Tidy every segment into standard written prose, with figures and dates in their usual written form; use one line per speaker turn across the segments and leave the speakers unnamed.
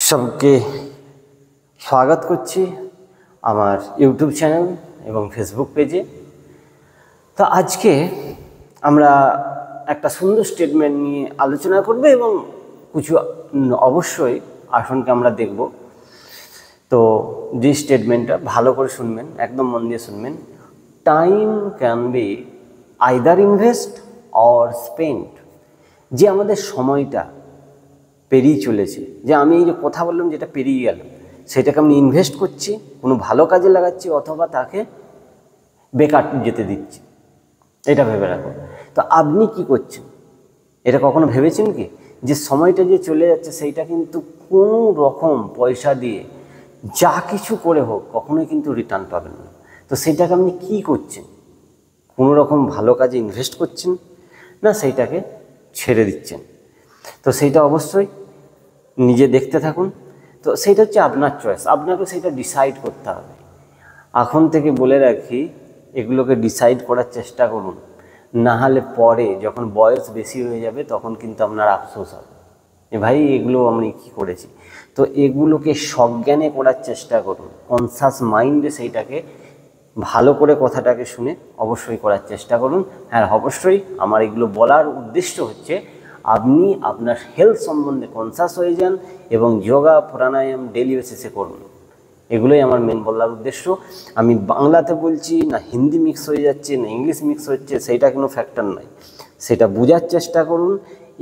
सबके स्वागत करছি আমার ইউটিউব চ্যানেল এবং ফেসবুক পেজে। তো আজকে আমরা একটা সুন্দর স্টেটমেন্ট নিয়ে আলোচনা করব এবং কিছু অবশ্যই আসনকে আমরা দেখব। তো যে স্টেটমেন্টটা ভালো করে শুনবেন, একদম মন দিয়ে শুনবেন। Time can be either invest or spent. যে আমাদের সময়টা পেরিয়ে চলেছে, যে আমি এই যে কথা বললাম যেটা পেরিয়ে গেল, সেটাকে আমি ইনভেস্ট করছি, কোনো ভালো কাজে লাগাচ্ছি, অথবা তাকে বেকার যেতে দিচ্ছি, এটা ভেবে রাখো। তো আপনি কি করছেন, এটা কখনো ভেবেছেন কি যে সময়টা যে চলে যাচ্ছে সেইটা কিন্তু কোনো রকম পয়সা দিয়ে যা কিছু করে হোক কখনোই কিন্তু রিটার্ন পাবেন না। তো সেটাকে আপনি কী করছেন? কোনো রকম ভালো কাজে ইনভেস্ট করছেন না সেইটাকে ছেড়ে দিচ্ছেন? তো সেইটা অবশ্যই নিজে দেখতে থাকুন। তো সেইটা হচ্ছে আপনার চয়েস, আপনাকে সেইটা ডিসাইড করতে হবে। এখন থেকে বলে রাখি, এগুলোকে ডিসাইড করার চেষ্টা করুন, না হলে পরে যখন বয়স বেশি হয়ে যাবে তখন কিন্তু আপনার আফসোস হবে যে ভাই এগুলো আমি কী করেছি। তো এগুলোকে সজ্ঞানে করার চেষ্টা করুন, কনসাস মাইন্ডে সেইটাকে ভালো করে কথাটাকে শুনে অবশ্যই করার চেষ্টা করুন। হ্যাঁ, অবশ্যই আমার এগুলো বলার উদ্দেশ্য হচ্ছে আপনি আপনার হেলথ সম্বন্ধে কনসাস হয়ে যান এবং যোগা প্রাণায়াম ডেলি বেসিসে করুন। এগুলোই আমার মেন বলার উদ্দেশ্য। আমি বাংলাতে বলছি না হিন্দি মিক্স হয়ে যাচ্ছে না ইংলিশ মিক্স হচ্ছে, সেইটা কোনো ফ্যাক্টর নয়। সেটা বোঝার চেষ্টা করুন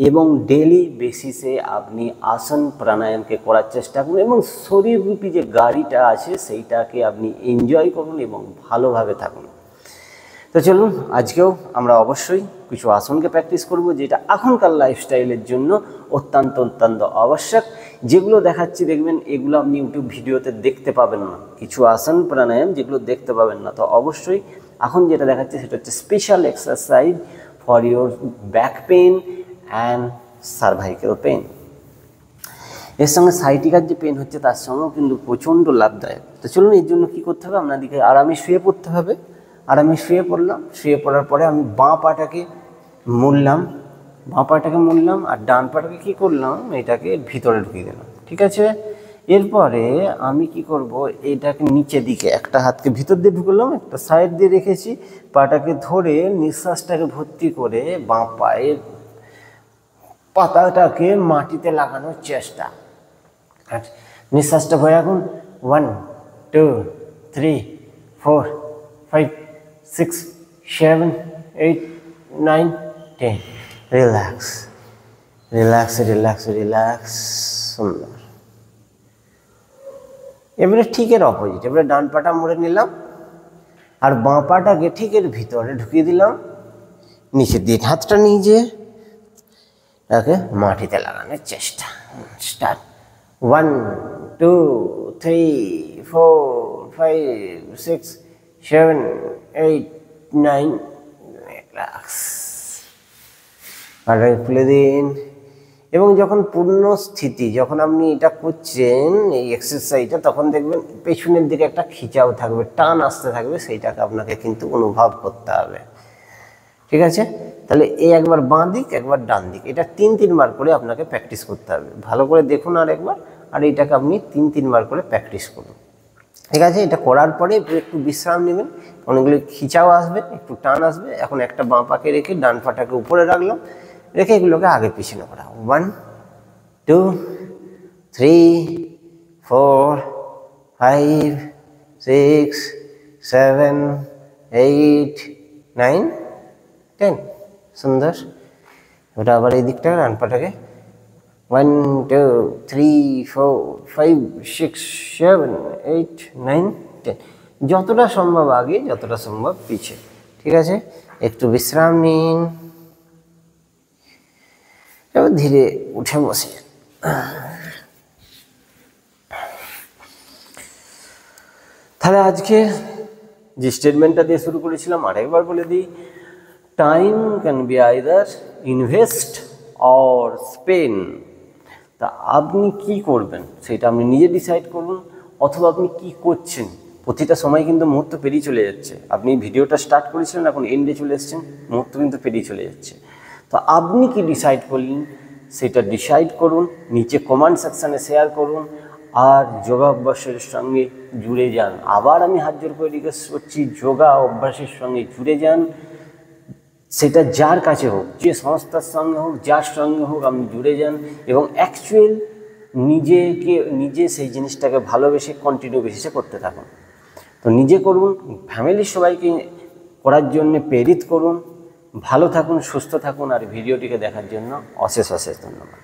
এবং ডেলি বেসিসে আপনি আসন প্রাণায়ামকে করার চেষ্টা করুন এবং শরীররূপী যে গাড়িটা আছে সেইটাকে আপনি এনজয় করুন এবং ভালোভাবে থাকুন। তো চলুন, আজকেও আমরা অবশ্যই কিছু আসনকে প্র্যাকটিস করব, যেটা এখনকার লাইফস্টাইলের জন্য অত্যন্ত আবশ্যক। যেগুলো দেখাচ্ছি দেখবেন এগুলো আপনি ইউটিউব ভিডিওতে দেখতে পাবেন না, কিছু আসন প্রাণায়াম যেগুলো দেখতে পাবেন না। তো অবশ্যই এখন যেটা দেখাচ্ছি সেটা হচ্ছে special exercise for your back pain and cervical pain. এর সঙ্গে সাইটিকার যে পেন হচ্ছে তার সঙ্গেও কিন্তু প্রচণ্ড লাভদায়ক। তো চলুন, এর জন্য কী করতে হবে, আপনাদেরকে আরামে শুয়ে পড়তে হবে। আর আমি শুয়ে পড়লাম, শুয়ে পড়ার পরে আমি বাঁ পাটাকে মুড়লাম আর ডান পাটাকে কী করলাম, এটাকে ভিতরে ঢুকিয়ে দিলাম। ঠিক আছে, এরপরে আমি কি করব, এটাকে নিচে দিকে একটা হাতকে ভিতর দিয়ে ঢুকলাম, একটা সাইড দিয়ে রেখেছি, পাটাকে ধরে নিঃশ্বাসটাকে ভর্তি করে বাঁ পায়ের পাতাটাকে মাটিতে লাগানোর চেষ্টা। নিঃশ্বাসটা ভরে রাখুন। 1 2 3 4 5 6 7 8 9 10। Relax relax relax relax. সুন্দর। এবারে ঠিক এর অপোজিট, এবারে ডান পাটা মুড়ে নিলাম আর বাঁ পাটাকে ঠিক এর ভিতরে ঢুকিয়ে দিলাম, নিচের দিকে হাতটা নিয়ে যেয়ে তাকে মাটিতে লাগানোর চেষ্টা। স্টার্ট। 1 2 3 4 5 6 7 8 9। রিল্যাক্স। পাটাকে খুলে দিন এবং যখন পূর্ণ স্থিতি, যখন আপনি এটা করছেন এই এক্সারসাইজটা, তখন দেখবেন পেছনের দিকে একটা খিচাও থাকবে, টান আসতে থাকবে, সেইটাকে আপনাকে কিন্তু অনুভব করতে হবে। ঠিক আছে, তাহলে এই একবার বাঁ দিক একবার ডান দিক, এটা 3 বার করে আপনাকে প্র্যাকটিস করতে হবে। ভালো করে দেখুন আর একবার, আর এটাকে আপনি 3 বার করে প্র্যাকটিস করুন। ঠিক আছে, এটা করার পরে একটু বিশ্রাম নেবেন, অনেকগুলো খিচাও আসবে, একটু টান আসবে। এখন একটা বাঁ পাকে রেখে ডান পাটাকে উপরে রাখলাম, রেখে এগুলোকে আগে পিছনে করা। 1 2 3 4 5 6 7 8 9 10। সুন্দর। ওটা আবার এই দিকটা ডান পাটাকে 1 2 3 4 5 6 7 8 9 10। যতটা সম্ভব আগে, যতটা সম্ভব পিছে। ঠিক আছে, একটু বিশ্রাম নিন, এবার ধীরে উঠে বসে। তাহলে আজকে যে স্টেটমেন্টটা দিয়ে শুরু করেছিলাম আরেকবার বলে দিই। Time can be either invest or spend. তা আপনি কি করবেন সেটা আপনি নিজে ডিসাইড করুন, অথবা আপনি কি করছেন। প্রতিটা সময় কিন্তু মুহূর্ত পেরিয়ে চলে যাচ্ছে। আপনি ভিডিওটা স্টার্ট করেছিলেন, এখন এন্ডে চলে এসেছেন, মুহূর্ত কিন্তু পেরিয়ে চলে যাচ্ছে। তো আপনি কি ডিসাইড করলেন সেটা ডিসাইড করুন, নিচে কমেন্ট সেকশানে শেয়ার করুন আর যোগা অভ্যাসের সঙ্গে জুড়ে যান। আবার আমি হাত জোর করে রিকোয়েস্ট করছি, যোগা অভ্যাসের সঙ্গে জুড়ে যান। সেটা যার কাছে হোক, যে সংস্থার সঙ্গে হোক, যার সঙ্গে হোক, আপনি জুড়ে যান এবং অ্যাকচুয়াল নিজে সেই জিনিসটাকে ভালোবেসে কন্টিনিউ বেসিসে করতে থাকুন। তো নিজে করুন, ফ্যামিলির সবাইকে করার জন্য প্রেরিত করুন। ভালো থাকুন, সুস্থ থাকুন আর ভিডিওটিকে দেখার জন্য অশেষ অশেষ ধন্যবাদ।